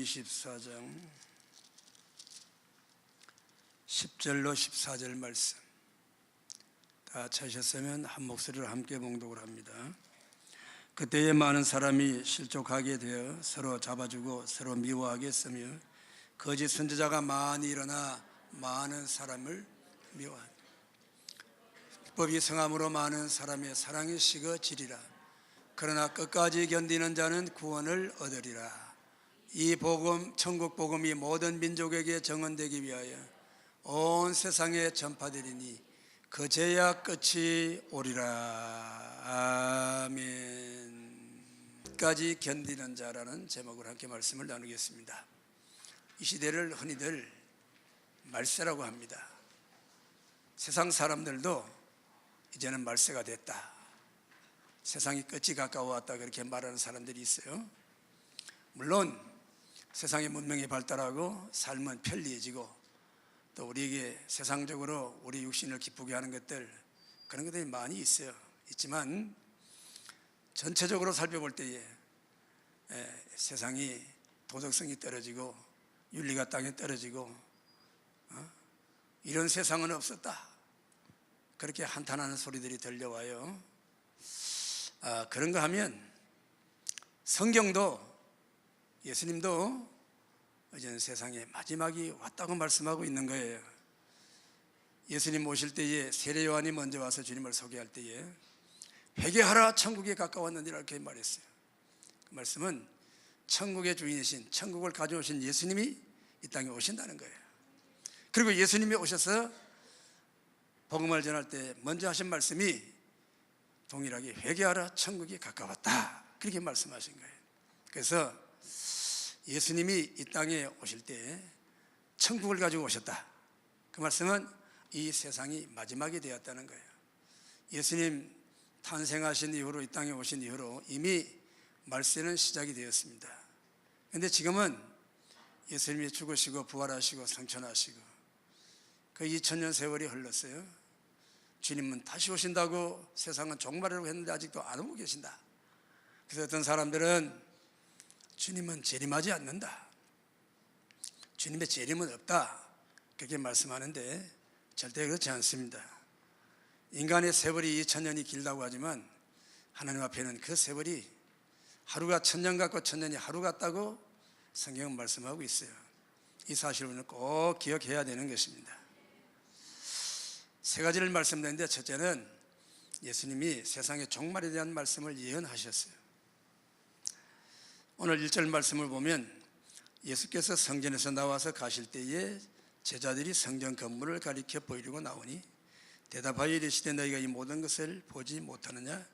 24장 10절로 14절 말씀 다 찾으셨으면 한 목소리로 함께 봉독을 합니다. 그때에 많은 사람이 실족하게 되어 서로 잡아주고 서로 미워하게 했으며 거짓 선지자가 많이 일어나 많은 사람을 미워하니 율법이 성함으로 많은 사람의 사랑이 식어지리라. 그러나 끝까지 견디는 자는 구원을 얻으리라. 이 복음, 천국 복음이 모든 민족에게 증언되기 위하여 온 세상에 전파되리니 그제야 끝이 오리라. 아멘. 끝까지 견디는 자라는 제목으로 함께 말씀을 나누겠습니다. 이 시대를 흔히들 말세라고 합니다. 세상 사람들도 이제는 말세가 됐다, 세상이 끝이 가까워왔다, 그렇게 말하는 사람들이 있어요. 물론 세상의 문명이 발달하고 삶은 편리해지고 또 우리에게 세상적으로 우리 육신을 기쁘게 하는 것들, 그런 것들이 많이 있지만 전체적으로 살펴볼 때에 세상이 도덕성이 떨어지고 윤리가 땅에 떨어지고 이런 세상은 없었다, 그렇게 한탄하는 소리들이 들려와요. 그런가 하면 성경도, 예수님도 이제는 세상에 마지막이 왔다고 말씀하고 있는 거예요. 예수님 오실 때에 세례 요한이 먼저 와서 주님을 소개할 때에 회개하라, 천국에 가까웠느니라, 이렇게 말했어요. 그 말씀은 천국의 주인이신, 천국을 가져오신 예수님이 이 땅에 오신다는 거예요. 그리고 예수님이 오셔서 복음을 전할 때 먼저 하신 말씀이 동일하게 회개하라, 천국이 가까웠다, 그렇게 말씀하신 거예요. 그래서 예수님이 이 땅에 오실 때 천국을 가지고 오셨다, 그 말씀은 이 세상이 마지막이 되었다는 거예요. 예수님 탄생하신 이후로, 이 땅에 오신 이후로 이미 말세는 시작이 되었습니다. 그런데 지금은 예수님이 죽으시고 부활하시고 성천하시고 그 2000년 세월이 흘렀어요. 주님은 다시 오신다고 세상은 종말이라고 했는데 아직도 안 오고 계신다. 그래서 어떤 사람들은 주님은 재림하지 않는다, 주님의 재림은 없다, 그렇게 말씀하는데 절대 그렇지 않습니다. 인간의 세월이 2000년이 길다고 하지만 하나님 앞에는 그 세월이 하루가 1000년 같고 1000년이 하루 같다고 성경은 말씀하고 있어요. 이 사실을 꼭 기억해야 되는 것입니다. 세 가지를 말씀드렸는데, 첫째는 예수님이 세상의 종말에 대한 말씀을 예언하셨어요. 오늘 1절 말씀을 보면 예수께서 성전에서 나와서 가실 때에 제자들이 성전 건물을 가리켜 보이려고 나오니 대답하여 이르시되 너희가 이 모든 것을 보지 못하느냐?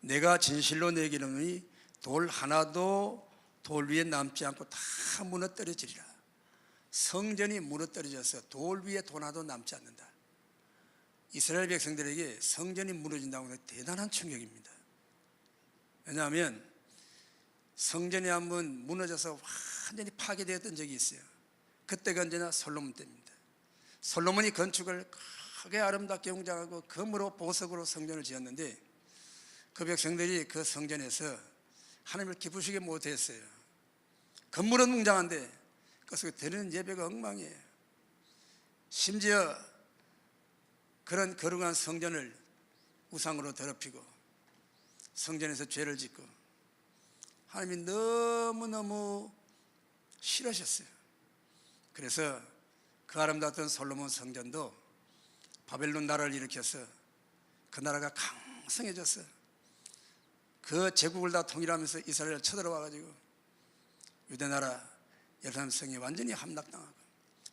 내가 진실로 너희에게 이르노니 돌 하나도 돌 위에 남지 않고 다 무너뜨려지리라. 성전이 무너뜨려져서 돌 위에 돌 하나도 남지 않는다. 이스라엘 백성들에게 성전이 무너진다고 해서 대단한 충격입니다. 왜냐하면 성전이 한번 무너져서 완전히 파괴되었던 적이 있어요. 그때가 언제나 솔로몬 때입니다. 솔로몬이 건축을 크게 아름답게 웅장하고 금으로 보석으로 성전을 지었는데 그 백성들이 그 성전에서 하나님을 기쁘시게 못했어요. 건물은 웅장한데 그것을 드리는 예배가 엉망이에요. 심지어 그런 거룩한 성전을 우상으로 더럽히고 성전에서 죄를 짓고 하나님이 너무너무 싫으셨어요. 그래서 그 아름다웠던 솔로몬 성전도 바벨론 나라를 일으켜서 그 나라가 강성해졌어. 그 제국을 다 통일하면서 이스라엘을 쳐들어와가지고 유대나라 예루살렘 성이 완전히 함락당하고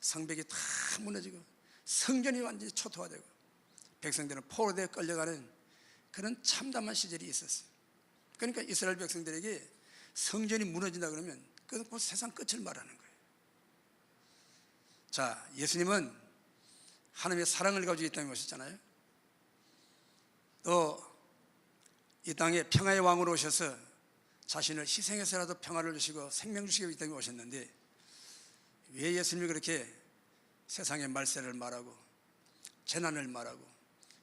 성벽이 다 무너지고 성전이 완전히 초토화되고 백성들은 포로되어 끌려가는 그런 참담한 시절이 있었어요. 그러니까 이스라엘 백성들에게 성전이 무너진다 그러면 그건 곧 세상 끝을 말하는 거예요. 자, 예수님은 하나님의 사랑을 가지고 이 땅에 오셨잖아요. 또 이 땅에 평화의 왕으로 오셔서 자신을 희생해서라도 평화를 주시고 생명 주시고 이 땅에 오셨는데 왜 예수님이 그렇게 세상의 말세를 말하고 재난을 말하고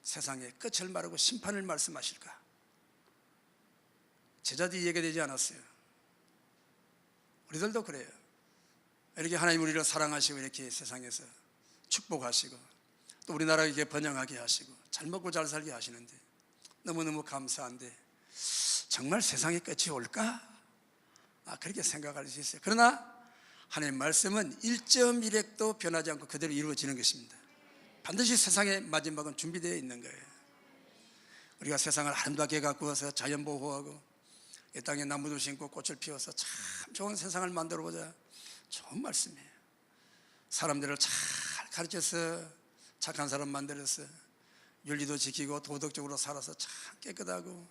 세상의 끝을 말하고 심판을 말씀하실까? 제자들이 얘기되지 않았어요. 우리들도 그래요. 이렇게 하나님 우리를 사랑하시고 이렇게 세상에서 축복하시고 또 우리나라 이렇게 번영하게 하시고 잘 먹고 잘 살게 하시는데 너무너무 감사한데 정말 세상의 끝이 올까? 그렇게 생각할 수 있어요. 그러나 하나님의 말씀은 1.1핵도 변하지 않고 그대로 이루어지는 것입니다. 반드시 세상의 마지막은 준비되어 있는 거예요. 우리가 세상을 아름답게 가꾸어서 자연 보호하고 이 땅에 나무도 심고 꽃을 피워서 참 좋은 세상을 만들어보자. 좋은 말씀이에요. 사람들을 잘 가르쳐서 착한 사람 만들어서 윤리도 지키고 도덕적으로 살아서 참 깨끗하고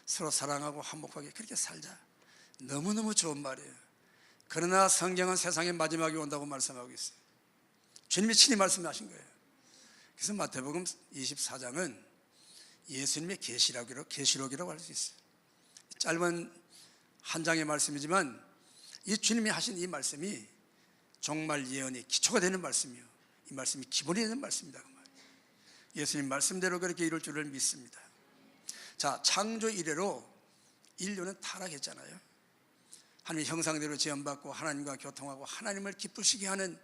서로 사랑하고 화목하게 그렇게 살자. 너무너무 좋은 말이에요. 그러나 성경은 세상의 마지막이 온다고 말씀하고 있어요. 주님이 친히 말씀하신 거예요. 그래서 마태복음 24장은 예수님의 계시록이라고 할 수 있어요. 짧은 한 장의 말씀이지만 이 주님이 하신 이 말씀이 종말 예언의 기초가 되는 말씀이요, 이 말씀이 기본이 되는 말씀이다 그 말이에요. 예수님 말씀대로 그렇게 이룰 줄을 믿습니다. 자, 창조 이래로 인류는 타락했잖아요. 하나님의 형상대로 지음받고 하나님과 교통하고 하나님을 기쁘시게 하는,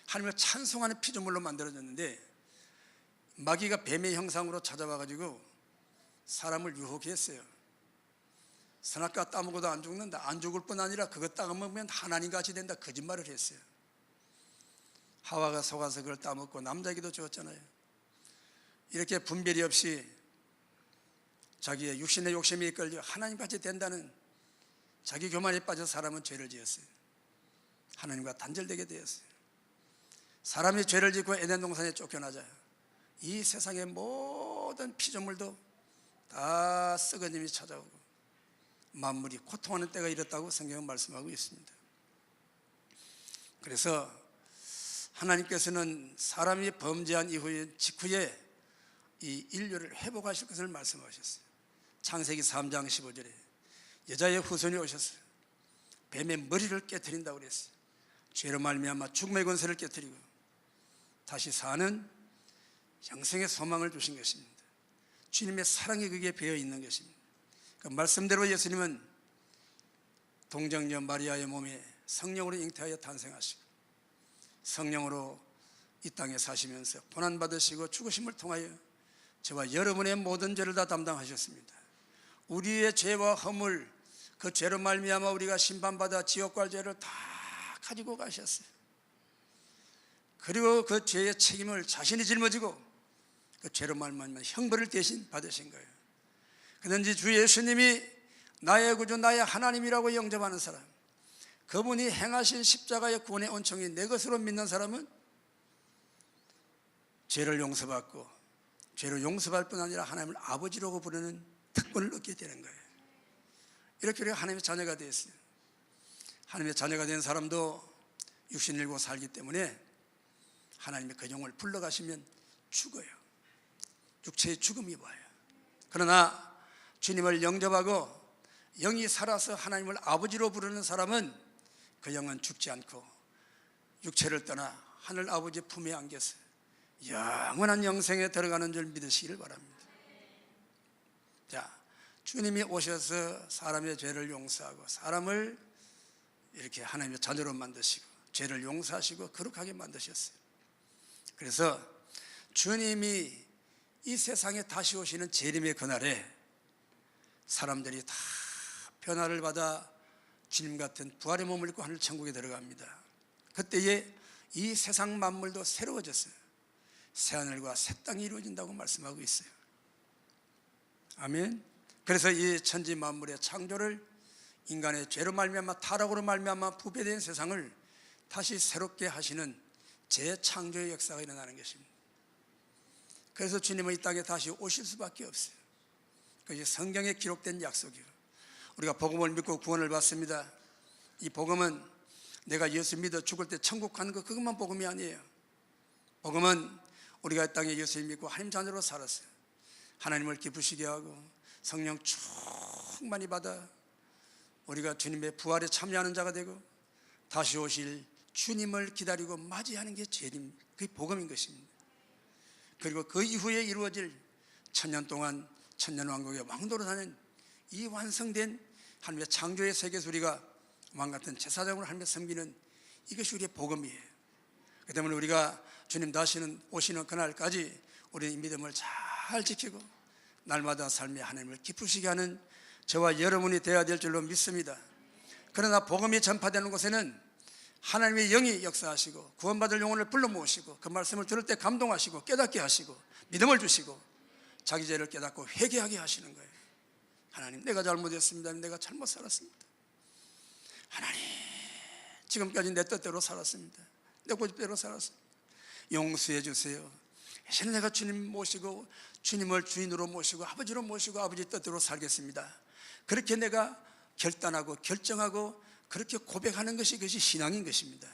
하나님을 찬송하는 피조물로 만들어졌는데 마귀가 뱀의 형상으로 찾아와가지고 사람을 유혹해 했어요. 선악과 따먹어도 안 죽는다, 안 죽을 뿐 아니라 그것 따먹으면 하나님같이 된다, 거짓말을 했어요. 하와가 속아서 그걸 따먹고 남자에게도 주었잖아요. 이렇게 분별이 없이 자기의 육신의 욕심에 이끌려 하나님같이 된다는 자기 교만에 빠져 사람은 죄를 지었어요. 하나님과 단절되게 되었어요. 사람이 죄를 짓고 에덴 동산에 쫓겨나자 이 세상의 모든 피조물도 다 썩어짐이 찾아오고 만물이 고통하는 때가 이렇다고 성경은 말씀하고 있습니다. 그래서 하나님께서는 사람이 범죄한 직후에 이 인류를 회복하실 것을 말씀하셨어요. 창세기 3장 15절에 여자의 후손이 오셨어요. 뱀의 머리를 깨트린다고 그랬어요. 죄로 말미암아 죽음의 권세를 깨트리고 다시 사는 영생의 소망을 주신 것입니다. 주님의 사랑이 그게 배어 있는 것입니다. 그 말씀대로 예수님은 동정녀 마리아의 몸에 성령으로 잉태하여 탄생하시고 성령으로 이 땅에 사시면서 고난받으시고 죽으심을 통하여 저와 여러분의 모든 죄를 다 담당하셨습니다. 우리의 죄와 허물, 그 죄로 말미암아 우리가 심판받아 지옥 갈 죄를 다 가지고 가셨어요. 그리고 그 죄의 책임을 자신이 짊어지고 그 죄로 말미암아 형벌을 대신 받으신 거예요. 그런지 주 예수님이 나의 구주 나의 하나님이라고 영접하는 사람, 그분이 행하신 십자가의 구원의 온총이 내 것으로 믿는 사람은 죄를 용서받고 죄를 용서받을 뿐 아니라 하나님을 아버지라고 부르는 특권을 얻게 되는 거예요. 이렇게 우리가 하나님의 자녀가 되었어요. 하나님의 자녀가 된 사람도 육신을 일고 살기 때문에 하나님의 그 영을 불러가시면 죽어요. 육체의 죽음이 와요. 그러나 주님을 영접하고 영이 살아서 하나님을 아버지로 부르는 사람은 그 영은 죽지 않고 육체를 떠나 하늘 아버지 품에 안겨서 영원한 영생에 들어가는 줄 믿으시기를 바랍니다. 자, 주님이 오셔서 사람의 죄를 용서하고 사람을 이렇게 하나님의 자녀로 만드시고 죄를 용서하시고 거룩하게 만드셨어요. 그래서 주님이 이 세상에 다시 오시는 재림의 그날에 사람들이 다 변화를 받아 주님 같은 부활의 몸을 입고 하늘 천국에 들어갑니다. 그때에 이 세상 만물도 새로워졌어요. 새하늘과 새 땅이 이루어진다고 말씀하고 있어요. 아멘. 그래서 이 천지 만물의 창조를 인간의 죄로 말미암아 타락으로 말미암아 부패된 세상을 다시 새롭게 하시는 재창조의 역사가 일어나는 것입니다. 그래서 주님은 이 땅에 다시 오실 수밖에 없어요. 그것이 성경에 기록된 약속이에요. 우리가 복음을 믿고 구원을 받습니다. 이 복음은 내가 예수 믿어 죽을 때 천국 가는 것, 그것만 복음이 아니에요. 복음은 우리가 이 땅에 예수 믿고 하나님 자녀로 살았어요. 하나님을 기쁘시게 하고 성령 충만히 받아 우리가 주님의 부활에 참여하는 자가 되고 다시 오실 주님을 기다리고 맞이하는 게 재림, 그게 복음인 것입니다. 그리고 그 이후에 이루어질 천년 동안 천년왕국의 왕도로 사는 이 완성된 하나님의 창조의 세계에서 우리가 왕같은 제사장으로 하나님을 섬기는 이것이 우리의 복음이에요. 그 때문에 우리가 주님 다시는 오시는 그날까지 우리의 믿음을 잘 지키고 날마다 삶의 하나님을 기쁘시게 하는 저와 여러분이 되어야 될 줄로 믿습니다. 그러나 복음이 전파되는 곳에는 하나님의 영이 역사하시고 구원받을 영혼을 불러 모으시고 그 말씀을 들을 때 감동하시고 깨닫게 하시고 믿음을 주시고 자기 죄를 깨닫고 회개하게 하시는 거예요. 하나님, 내가 잘못했습니다. 내가 잘못 살았습니다. 하나님, 지금까지 내 뜻대로 살았습니다. 내 고집대로 살았습니다. 용서해 주세요. 이제는 내가 주님 모시고 주님을 주인으로 모시고 아버지로 모시고 아버지 뜻대로 살겠습니다. 그렇게 내가 결단하고 결정하고 그렇게 고백하는 것이 그것이 신앙인 것입니다.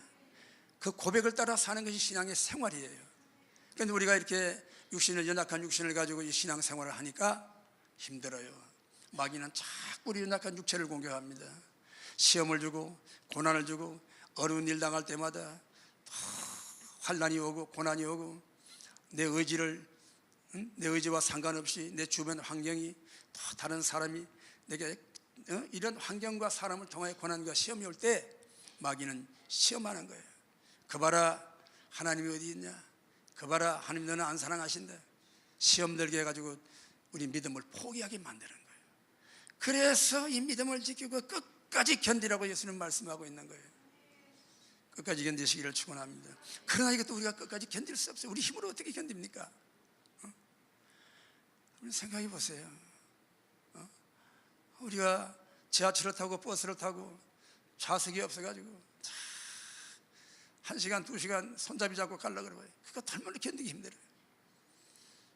그 고백을 따라 사는 것이 신앙의 생활이에요. 그런데 우리가 이렇게 연약한 육신을 가지고 이 신앙 생활을 하니까 힘들어요. 마귀는 자꾸 우리 연약한 육체를 공격합니다. 시험을 주고 고난을 주고 어려운 일 당할 때마다 환난이 오고 고난이 오고 내 의지와 상관없이 내 주변 환경이 또 다른 사람이 내게 이런 환경과 사람을 통하여 고난과 시험이 올 때 마귀는 시험하는 거예요. 그 봐라, 하나님이 어디 있냐? 그 봐라, 하나님 너는 안 사랑하신다. 시험 들게 해가지고 우리 믿음을 포기하게 만드는 거예요. 그래서 이 믿음을 지키고 끝까지 견디라고 예수님 말씀하고 있는 거예요. 끝까지 견디시기를 축원합니다. 그러나 이것도 우리가 끝까지 견딜 수 없어요. 우리 힘으로 어떻게 견딥니까? 생각해 보세요. 우리가 지하철을 타고 버스를 타고 좌석이 없어가지고 1시간, 2시간 손잡이 잡고 가려고 그러고요. 그거 얼마나 견디기 힘들어요.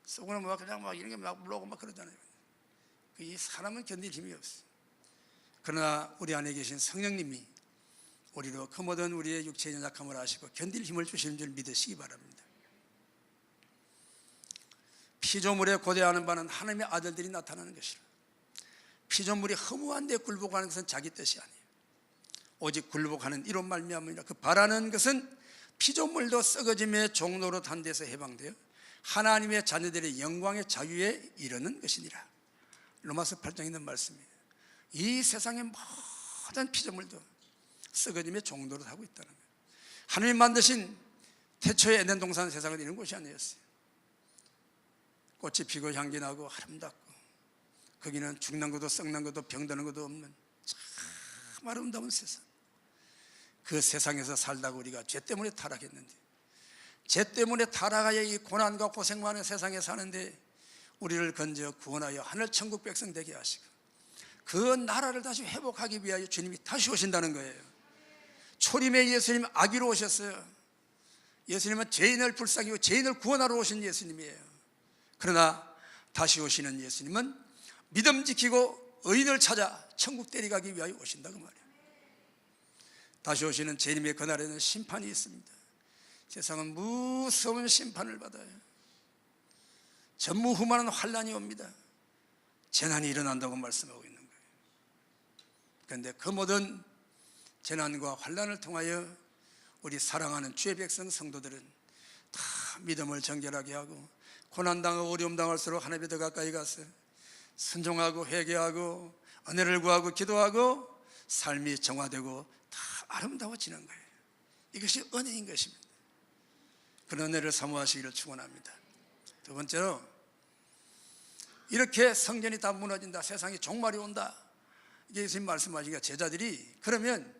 속으로 막 그냥 막 이런 게 막 물러오고 막 그러잖아요. 이 사람은 견딜 힘이 없어요. 그러나 우리 안에 계신 성령님이 우리로 그 모든 우리의 육체의 연약함을 아시고 견딜 힘을 주시는 줄 믿으시기 바랍니다. 피조물에 고대하는 바는 하나님의 아들들이 나타나는 것이라. 피조물이 허무한 데 굴복하는 것은 자기 뜻이 아니에요. 오직 굴복하는 이로 말미암으니라. 그 바라는 것은 피조물도 썩어짐의 종로로 단 데서 해방되어 하나님의 자녀들의 영광의 자유에 이르는 것이니라. 로마서 8장에 있는 말씀이에요. 이 세상의 모든 피조물도 썩어짐의 종로로 하고 있다는 거예요. 하나님 만드신 태초의 에덴 동산 세상은 이런 곳이 아니었어요. 꽃이 피고 향기 나고 아름답고 거기는 죽는 것도 썩는 것도 병드는 것도 없는 참 아름다운 세상. 그 세상에서 살다가 우리가 죄 때문에 타락했는데, 죄 때문에 타락하여 이 고난과 고생 많은 세상에 사는데 우리를 건져 구원하여 하늘 천국 백성 되게 하시고 그 나라를 다시 회복하기 위하여 주님이 다시 오신다는 거예요. 초림의 예수님 아기로 오셨어요. 예수님은 죄인을 불쌍히고 죄인을 구원하러 오신 예수님이에요. 그러나 다시 오시는 예수님은 믿음 지키고 의인을 찾아 천국 데려가기 위하여 오신다고 말이에요. 다시 오시는 주님의 그날에는 심판이 있습니다. 세상은 무서운 심판을 받아요. 전무후무한 환난이 옵니다. 재난이 일어난다고 말씀하고 있는 거예요. 그런데 그 모든 재난과 환난을 통하여 우리 사랑하는 주의 백성 성도들은 다 믿음을 정결하게 하고 고난당하고 어려움 당할수록 하나님께 더 가까이 가서 순종하고 회개하고 은혜를 구하고 기도하고 삶이 정화되고 다 아름다워지는 거예요. 이것이 은혜인 것입니다. 그런 은혜를 사모하시기를 축원합니다. 두 번째로, 이렇게 성전이 다 무너진다, 세상에 종말이 온다, 이게 예수님 말씀하시니까 제자들이 그러면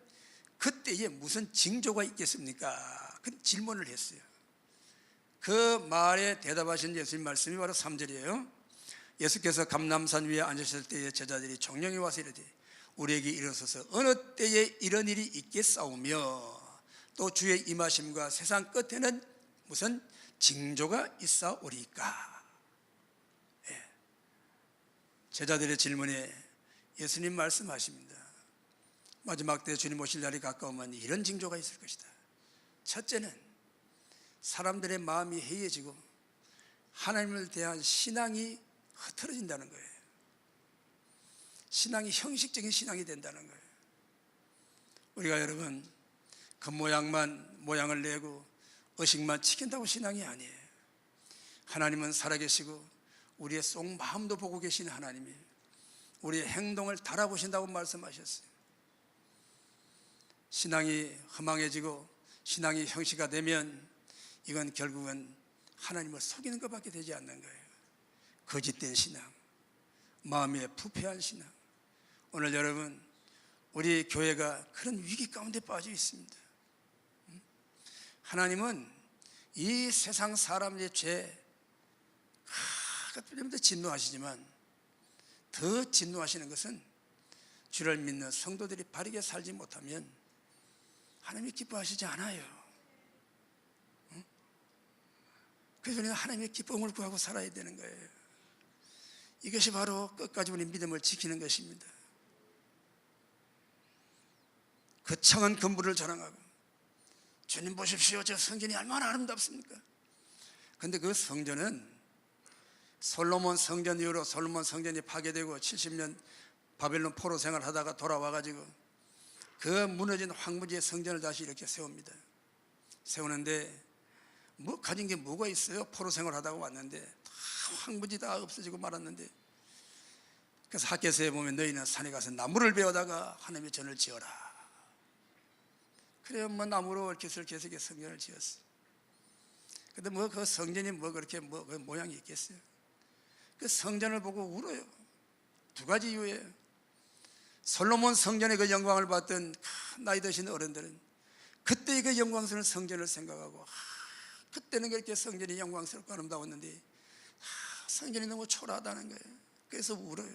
그때에 무슨 징조가 있겠습니까? 그 질문을 했어요. 그 말에 대답하신 예수님 말씀이 바로 3절이에요. 예수께서 감람산 위에 앉으실 때에 제자들이 정령이 와서 이르되 우리에게 일어서서 어느 때에 이런 일이 있겠사오며 또 주의 임하심과 세상 끝에는 무슨 징조가 있사오리까? 제자들의 질문에 예수님 말씀하십니다. 마지막 때 주님 오실 날이 가까우면 이런 징조가 있을 것이다. 첫째는 사람들의 마음이 해이해지고 하나님을 대한 신앙이 흐트러진다는 거예요. 신앙이 형식적인 신앙이 된다는 거예요. 우리가 여러분 모양을 내고 의식만 지킨다고 신앙이 아니에요. 하나님은 살아계시고 우리의 속 마음도 보고 계시는 하나님이에요. 우리의 행동을 달아보신다고 말씀하셨어요. 신앙이 허망해지고 신앙이 형식화 되면 이건 결국은 하나님을 속이는 것밖에 되지 않는 거예요. 거짓된 신앙, 마음에 부패한 신앙. 오늘 여러분, 우리 교회가 그런 위기 가운데 빠져 있습니다. 하나님은 이 세상 사람의 죄 그것들부터 진노하시지만 더 진노하시는 것은 주를 믿는 성도들이 바르게 살지 못하면 하나님이 기뻐하시지 않아요. 그래서 우리는 하나님의 기쁨을 구하고 살아야 되는 거예요. 이것이 바로 끝까지 우리 믿음을 지키는 것입니다. 거창한 건물을 자랑하고 주님 보십시오, 저 성전이 얼마나 아름답습니까? 그런데 그 성전은 솔로몬 성전 이후로 솔로몬 성전이 파괴되고 70년 바벨론 포로 생활하다가 돌아와가지고 그 무너진 황무지의 성전을 다시 이렇게 세웁니다. 세우는데 뭐 가진 게 뭐가 있어요? 포로 생활하다가 왔는데 다 황무지 다 없어지고 말았는데, 그래서 학개서에 보면 너희는 산에 가서 나무를 베어다가 하나님의 전을 지어라. 그래요, 뭐 나무로 이렇게 설계해서 성전을 지었어요. 근데 뭐 그 성전이 뭐 그렇게 뭐 그 모양이 있겠어요? 그 성전을 보고 울어요. 두 가지 이유예요. 솔로몬 성전의 그 영광을 봤던 나이 드신 어른들은 그때의 그 영광스러운 성전을 생각하고 그때는 그렇게 성전이 영광스럽고 아름다웠는데 성전이 너무 초라하다는 거예요. 그래서 울어요.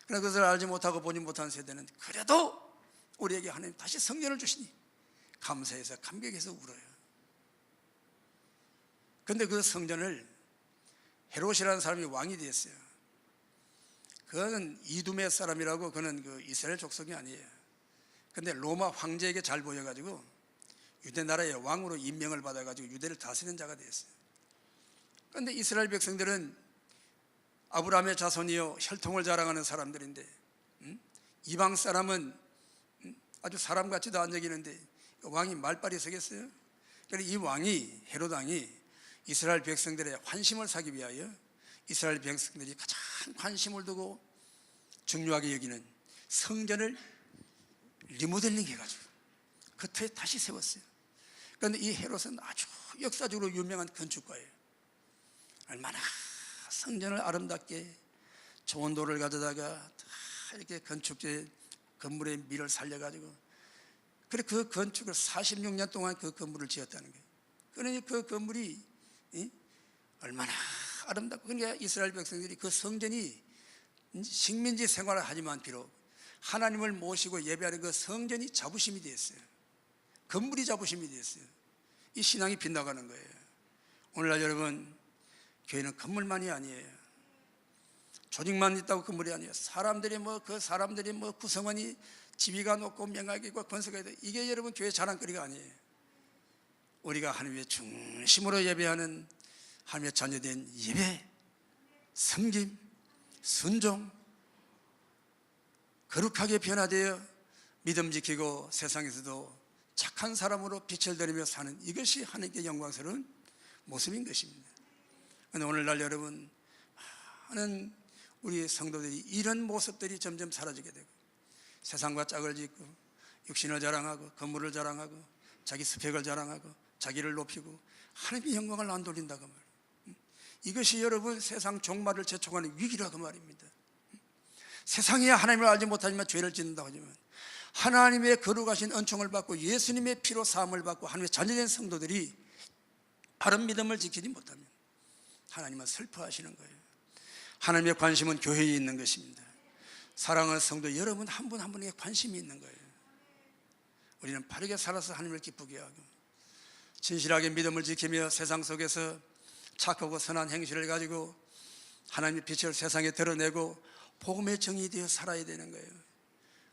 그러나 그것을 알지 못하고 보지 못한 세대는 그래도 우리에게 하나님 다시 성전을 주시니 감사해서 감격해서 울어요. 그런데 그 성전을 헤롯이라는 사람이 왕이 됐어요. 그는 이두메 사람이라고, 그는 그 이스라엘 족속이 아니에요. 그런데 로마 황제에게 잘 보여가지고 유대 나라의 왕으로 임명을 받아가지고 유대를 다스리는 자가 됐어요. 그런데 이스라엘 백성들은 아브라함의 자손이요 혈통을 자랑하는 사람들인데 이방 사람은 아주 사람 같지도 않은 얘기는데 왕이 말빨이 서겠어요? 그래서 이 왕이, 헤롯 왕이 이스라엘 백성들의 환심을 사기 위하여 이스라엘 백성들이 가장 관심을 두고 중요하게 여기는 성전을 리모델링 해가지고 그 터에 다시 세웠어요. 그런데 이 헤롯은 아주 역사적으로 유명한 건축가예요. 얼마나 성전을 아름답게 좋은 돌을 가져다가 이렇게 건축재 건물의 미를 살려가지고, 그래 그 건축을 46년 동안 그 건물을 지었다는 거예요. 그러니 그 건물이 얼마나 아름답고, 그러니까 이스라엘 백성들이 그 성전이 식민지 생활을 하지만 비록 하나님을 모시고 예배하는 그 성전이 자부심이 되었어요. 건물이 자부심이 되었어요. 이 신앙이 빗나가는 거예요. 오늘날 여러분, 교회는 건물만이 아니에요. 조직만 있다고 건물이 아니에요. 사람들이 뭐 구성원이 지위가 높고 명예가 있고 권세가 있다, 이게 여러분 교회 자랑거리가 아니에요. 우리가 하나님의 중심으로 예배하는 하나님의 자녀된 예배, 섬김, 순종, 거룩하게 변화되어 믿음 지키고 세상에서도 착한 사람으로 빛을 들이며 사는, 이것이 하나님께 영광스러운 모습인 것입니다. 그런데 오늘날 여러분, 많은 우리 성도들이 이런 모습들이 점점 사라지게 되고 세상과 짝을 짓고 육신을 자랑하고 건물을 자랑하고 자기 스펙을 자랑하고 자기를 높이고 하나님의 영광을 안 돌린다고 말이에요. 이것이 여러분 세상 종말을 재촉하는 위기라고 말입니다. 세상이 하나님을 알지 못하지만 죄를 짓는다고 하지만 하나님의 거룩하신 은총을 받고 예수님의 피로 사함을 받고 하나님의 자녀된 성도들이 바른 믿음을 지키지 못하면 하나님은 슬퍼하시는 거예요. 하나님의 관심은 교회에 있는 것입니다. 사랑하는 성도 여러분 한 분 한 분에게 관심이 있는 거예요. 우리는 바르게 살아서 하나님을 기쁘게 하고 진실하게 믿음을 지키며 세상 속에서 착하고 선한 행실을 가지고 하나님의 빛을 세상에 드러내고 복음의 정이 되어 살아야 되는 거예요.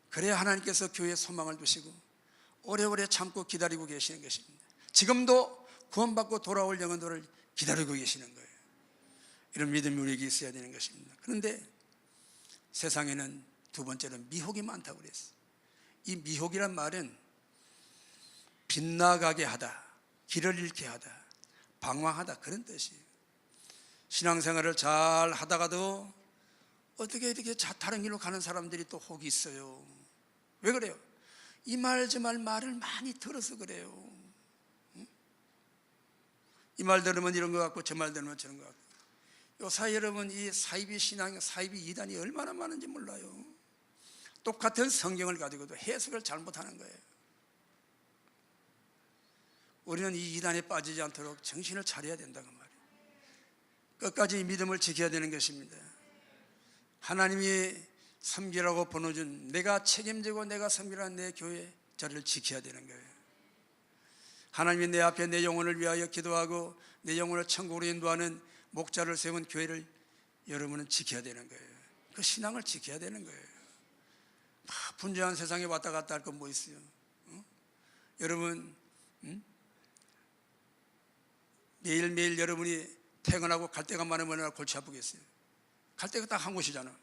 그래야 하나님께서 교회에 소망을 두시고 오래오래 참고 기다리고 계시는 것입니다. 지금도 구원받고 돌아올 영혼들을 기다리고 계시는 거예요. 이런 믿음이 우리에게 있어야 되는 것입니다. 그런데 세상에는 두 번째로 미혹이 많다고 그랬어요. 이 미혹이란 말은 빗나가게 하다, 길을 잃게 하다, 방황하다, 그런 뜻이에요. 신앙생활을 잘 하다가도 어떻게 이렇게 다른 길로 가는 사람들이 또 혹이 있어요. 왜 그래요? 이 말 저 말 말을 많이 들어서 그래요. 이 말 들으면 이런 것 같고 저 말 들으면 저런 것 같고. 요사이 여러분, 이 사이비 신앙, 사이비 이단이 얼마나 많은지 몰라요. 똑같은 성경을 가지고도 해석을 잘못하는 거예요. 우리는 이 이단에 빠지지 않도록 정신을 차려야 된다고 말이에요. 끝까지 믿음을 지켜야 되는 것입니다. 하나님이 섬기라고 보내준, 내가 책임지고 내가 섬기라는 내 교회 자리를 지켜야 되는 거예요. 하나님이 내 앞에 내 영혼을 위하여 기도하고 내 영혼을 천국으로 인도하는 목자를 세운 교회를 여러분은 지켜야 되는 거예요. 그 신앙을 지켜야 되는 거예요. 분주한 세상에 왔다 갔다 할 건 뭐 있어요? 여러분, 매일매일 여러분이 퇴근하고 갈 데가 많으면 얼마나 골치 아프겠어요? 갈 데가 딱 한 곳이잖아.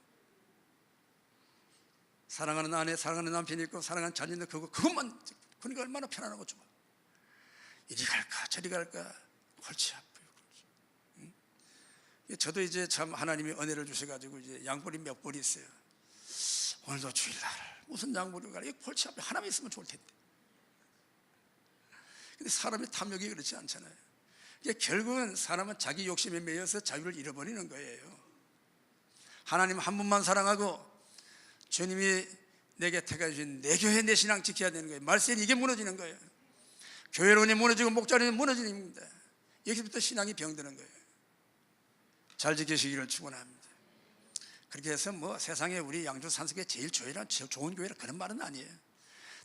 사랑하는 아내, 사랑하는 남편이 있고 사랑하는 자녀인데 그것만, 그러니까 얼마나 편안하고 좋아. 이리 갈까 저리 갈까 골치 아파요. 저도 이제 참 하나님이 은혜를 주셔가지고 이제 양볼이 몇 볼이 있어요. 오늘도 주일날 무슨 양볼을 가려? 골치 아파요. 하나만 있으면 좋을 텐데. 근데 사람의 탐욕이 그렇지 않잖아요. 결국은 사람은 자기 욕심에 매여서 자유를 잃어버리는 거예요. 하나님 한 분만 사랑하고 주님이 내게 택해 주신 내 교회 내 신앙 지켜야 되는 거예요. 말세는 이게 무너지는 거예요. 교회론이 무너지고 목자론이 무너지는 겁니다. 여기서부터 신앙이 병드는 거예요. 잘 지키시기를 축원합니다. 그렇게 해서 뭐 세상에 우리 양주 산성교회 제일 좋은 교회라 그런 말은 아니에요.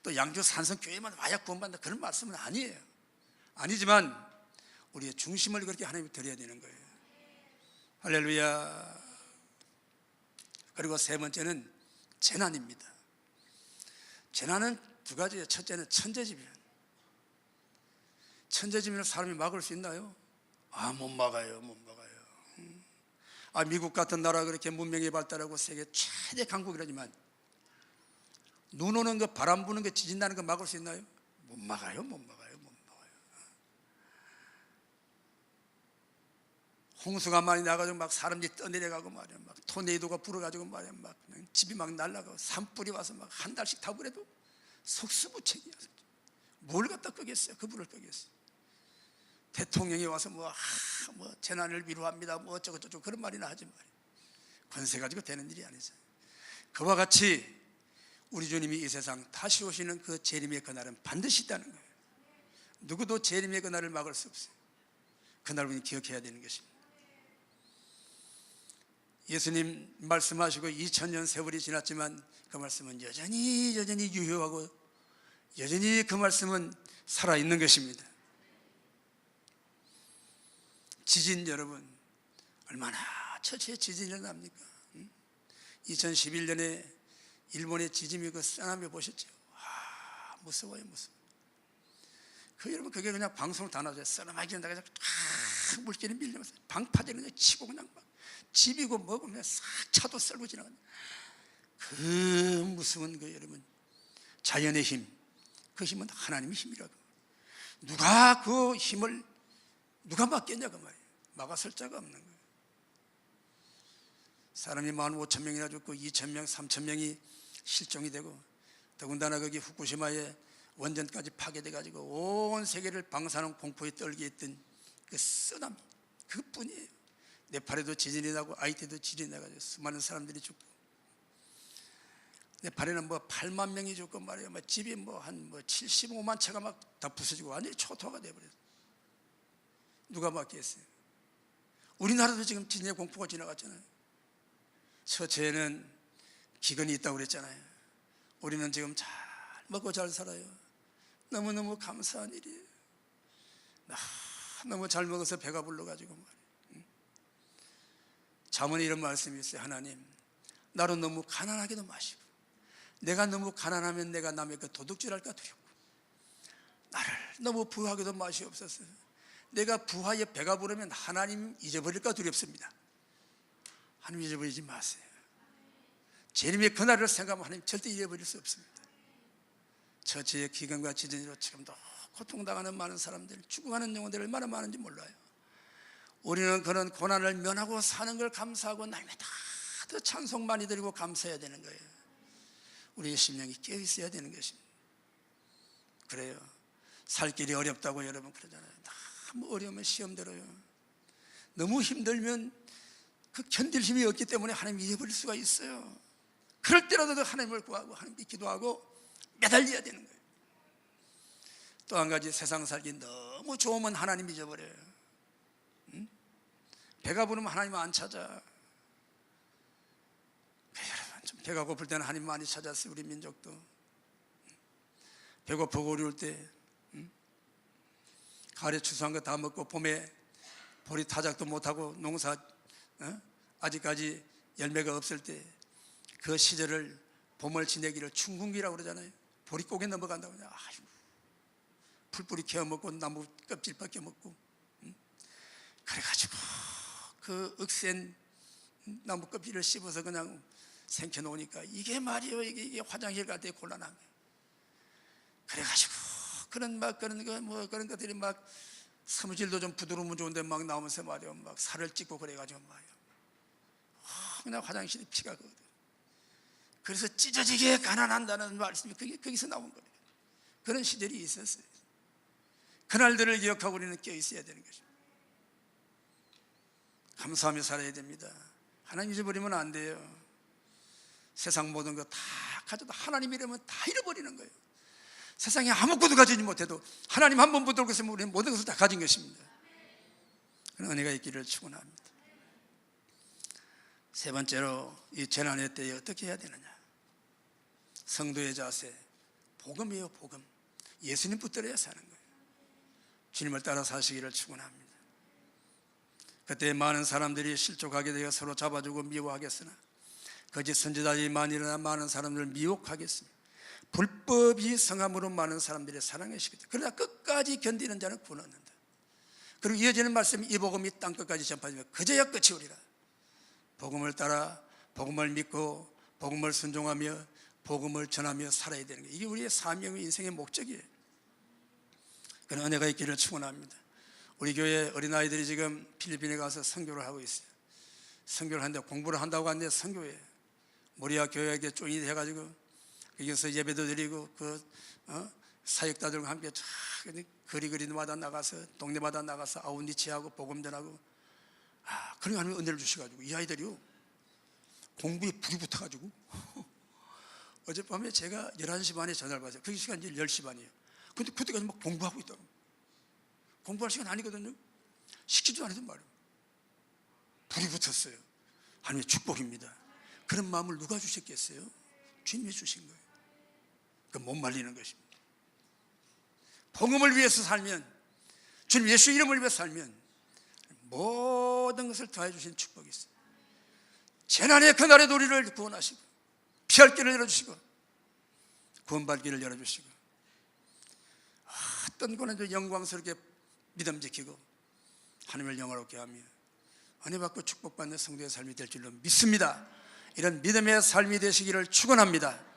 또 양주 산성교회만 와야 구원받는다 그런 말씀은 아니에요. 아니지만 우리의 중심을 그렇게 하나님께 드려야 되는 거예요. 할렐루야. 그리고 세 번째는 재난입니다. 재난은 두 가지예요. 첫째는 천재지변. 천재지변을 사람이 막을 수 있나요? 못 막아요. 못 막아요. 미국 같은 나라 그렇게 문명이 발달하고 세계 최대 강국이라지만 눈 오는 거, 바람 부는 거, 지진 나는 거 막을 수 있나요? 못 막아요. 못 막아요. 못 막아요. 홍수가 많이 나가지고 막 사람들이 떠내려가고 말이야. 막 토네이도가 불어가지고 말이야. 막 집이 막 날아가고 산불이 와서 막 한 달씩 타고 그래도 속수무책이야. 뭘 갖다 끄겠어요? 그 불을 끄겠어요? 대통령이 와서 뭐 재난을 위로합니다. 뭐 어쩌고저쩌고 그런 말이나 하지 말이에요. 권세 가지고 되는 일이 아니죠. 그와 같이 우리 주님이 이 세상 다시 오시는 그 재림의 그날은 반드시 있다는 거예요. 누구도 재림의 그날을 막을 수 없어요. 그날 우리는 기억해야 되는 것입니다. 예수님 말씀하시고 2000년 세월이 지났지만 그 말씀은 여전히 유효하고 여전히 그 말씀은 살아있는 것입니다. 지진 여러분, 얼마나 처치에 지진이 일어납니까? 2011년에 일본의 지진이 그 쓰나미 보셨죠? 무서워요. 무서워. 여러분 그게 그냥 방송을 다 나와요. 쓰나미가 나가서 물길이 밀리면서 방파제를 치고 그냥 막 집이고 뭐고 그냥 싹 차도 썰고 지나가는 그 무서운 그 여러분 자연의 힘, 그 힘은 하나님의 힘이라고. 누가 그 힘을 누가 막겠냐 그 말이에요. 막아설 자가 없는 거예요. 사람이 15,000명이나 죽고 2,000명, 3,000명이 실종이 되고 더군다나 거기 후쿠시마에 원전까지 파괴돼 가지고 온 세계를 방사능 공포에 떨게 했던 그 쓰나미 그뿐이에요. 네팔에도 지진이 나고 아이티도 지진이 나가지고 수많은 사람들이 죽고 네팔에는 8만 명이 죽고 말이에요. 집이 한 75만 채가 막 다 부서지고 완전히 초토화가 돼버렸어요. 누가 막겠어요? 우리나라도 지금 지진의 공포가 지나갔잖아요. 처체에는 기근이 있다고 그랬잖아요. 우리는 지금 잘 먹고 잘 살아요. 너무너무 감사한 일이에요. 너무 잘 먹어서 배가 불러가지고 말이에요. 잠언에 이런 말씀이 있어요. 하나님, 나로 너무 가난하게도 마시고 내가 너무 가난하면 내가 남의 그 도둑질할까 두렵고 나를 너무 부하게도 마시옵소서. 내가 부하에 배가 부르면 하나님 잊어버릴까 두렵습니다. 하나님 잊어버리지 마세요. 재림의 그날을 생각하면 하나님 절대 잊어버릴 수 없습니다. 처치의 기근과 지진으로 지금도 고통당하는 많은 사람들, 죽어가는 영혼들이 얼마나 많은지 몰라요. 우리는 그런 고난을 면하고 사는 걸 감사하고 날마다 더 찬송 많이 드리고 감사해야 되는 거예요. 우리의 심령이 깨어 있어야 되는 것입니다. 그래요. 살 길이 어렵다고 여러분 그러잖아요. 너무 어려우면 시험 들어요. 너무 힘들면 그 견딜 힘이 없기 때문에 하나님 잃어버릴 수가 있어요. 그럴 때라도 하나님을 구하고 하나님께 기도하고 매달려야 되는 거예요. 또 한 가지, 세상 살기 너무 좋으면 하나님 잊어버려요. 응? 배가 부르면 하나님 안 찾아. 여러분, 좀 배가 고플 때는 하나님 많이 찾았어요. 우리 민족도 배고프고 어려울 때, 가을에 추수한 거 다 먹고 봄에 보리 타작도 못하고 농사 아직까지 열매가 없을 때 그 시절을 봄을 지내기를 춘궁기라고 그러잖아요. 보릿고개 넘어간다고. 아이고, 풀뿌리 캐어 먹고 나무 껍질 벗겨 먹고, 그래가지고 그 억센 나무 껍질을 씹어서 그냥 생겨 놓으니까 이게 말이에요. 이게 화장실 갈 때 곤란한 거예요. 그래가지고 그런 것들이 막 섬질도 좀 부드러우면 좋은데 막 나오면서 말이에요. 막 살을 찢고 그래가지고 말이에요. 그냥 화장실에 피가 거든. 그래서 찢어지게 가난한다는 말씀이 거기서 나온 거예요. 그런 시절이 있었어요. 그날들을 기억하고 우리는 껴 있어야 되는 것입니다. 감사하며 살아야 됩니다. 하나님 잊어버리면 안 돼요. 세상 모든 거 다 가져도 하나님 이러면 다 잃어버리는 거예요. 세상에 아무것도 가지지 못해도 하나님 한 번 붙들고 있으면 우리는 모든 것을 다 가진 것입니다. 그런 은혜가 있기를 축원합니다. 세 번째로, 이 재난의 때에 어떻게 해야 되느냐? 성도의 자세, 복음이에요. 복음. 예수님 붙들어야 사는 거예요. 주님을 따라 사시기를 축원합니다. 그때 많은 사람들이 실족하게 되어 서로 잡아주고 미워하겠으나 거짓 선지자들이 많이 일어나 많은 사람들을 미혹하겠습니다. 불법이 성함으로 많은 사람들의 사랑의 시기다. 그러나 끝까지 견디는 자는 구원 얻는다. 그리고 이어지는 말씀이 이 복음이 땅 끝까지 전파되면 그제야 끝이 오리라. 복음을 따라 복음을 믿고 복음을 순종하며 복음을 전하며 살아야 되는 거예요. 이게 우리의 사명의 인생의 목적이에요. 그런 은혜가 있기를 축원합니다. 우리 교회 어린아이들이 지금 필리핀에 가서 선교를 하고 있어요. 선교를 하는데 공부를 한다고 하는데 선교에 모리아 교회에 조인이 해가지고 거기서 예배도 드리고 사역자들과 함께 거리마다 나가서 동네마다 나가서 아웃리치하고 복음 전하고, 그러니까 하나님 은혜를 주셔가지고 이 아이들이요 공부에 불이 붙어가지고 어젯밤에 제가 11시 반에 전화를 받았어요. 그 시간이 이제 10시 반이에요. 근데 그때까지 막 공부하고 있다고. 공부할 시간 아니거든요. 시키지도 않았단 말이에요. 불이 붙었어요. 하나님의 축복입니다. 그런 마음을 누가 주셨겠어요? 주님이 주신 거예요. 그 못 말리는 것입니다. 복음을 위해서 살면, 주님 예수 이름을 위해서 살면 모든 것을 더해 주신 축복이 있어요. 재난의 그날의 우리를 구원하시고 피할 길을 열어주시고 구원받을 길을 열어주시고 어떤 고난도 영광스럽게 믿음 지키고 하나님을 영화롭게 하며 은혜 받고 축복받는 성도의 삶이 될 줄로 믿습니다. 이런 믿음의 삶이 되시기를 축원합니다.